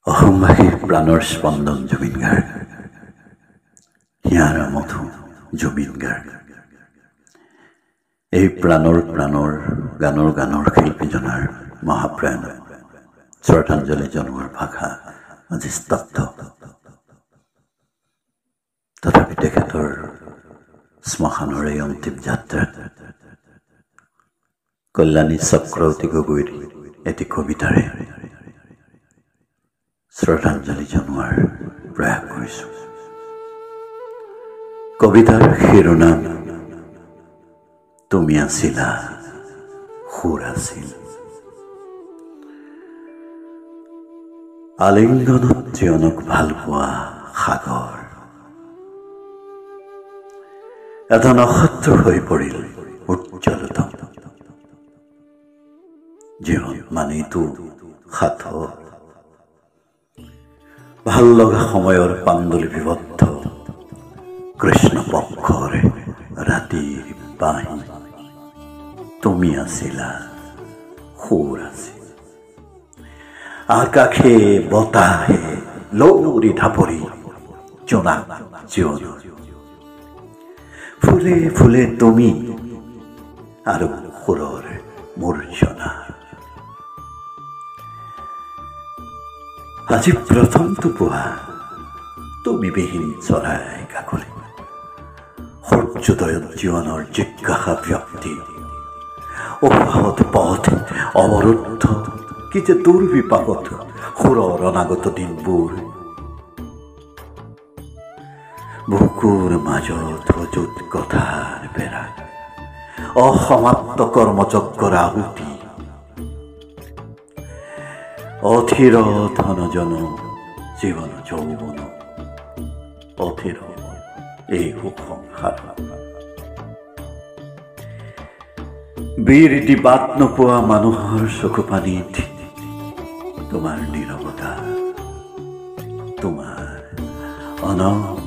অসমবাসী প্ৰাণৰ স্পন্দন জুবিন গাৰ্গ, হিয়াৰ মধু জুবিন গাৰ্গ। এই প্ৰাণৰ গানৰ শিল্পীজনাৰ মহাপ্ৰাণ শ্ৰদ্ধাঞ্জলি জনোৱাৰ ভাষা আজি স্তব্ধ। তথাপি তেখেতৰ শ্মশানৰ এই অন্তিম যাত্ৰাত কল্যাণী চক্ৰৱৰ্তী গগৈৰ এটি কবিতাৰে শ্ৰদ্ধাঞ্জলি জনোৱাৰ প্ৰয়াস কৰিছো। কবিতাৰ শিৰোনাম তুমি আছিলা, সুৰ আছিল। আলিংগনত জীৱনক ভাল পোৱা সাগৰ এটা নক্ষত্ৰ হৈ পৰিল উজ্জ্বলতম। জীৱন মানেইতো সাঁথৰ, ভাল লগা সময়ৰ পাণ্ডুলিপিবদ্ধ কৃষ্ণ পক্ষৰ ৰাতিৰ বাঁহী। তুমি আছিলা, সুৰ আছিল। আকাশে বতাহে লৌৰি ঢাপৰি জোনাক জীৱনৰ ফুলে ফুলে তুমি আৰু সুৰৰ মূৰ্ছনা। আজি প্ৰথমটো পোৱা তুমি বিহীন চৰাই কাকলি, সূৰ্যোদয়ত জীৱনৰ জিজ্ঞাসা ব্যক্তি। উশাহত পথ অৱৰুদ্ধ, কি যে দুৰ্বিপাকত সুৰৰ অনাগত দিনবোৰ। বুকুৰ মাজত অযুত কথাৰ বেৰা, অসমাপ্ত কৰ্মযজ্ঞৰ আহুতি। অথিৰ ধনজন জীৱন যৌৱন, অথিৰ এই সুসংসাৰ। বীৰ বাট নোপোৱা মানুহৰ চকু পানীত তোমাৰ নীৰৱতা, তোমাৰ অনন্ত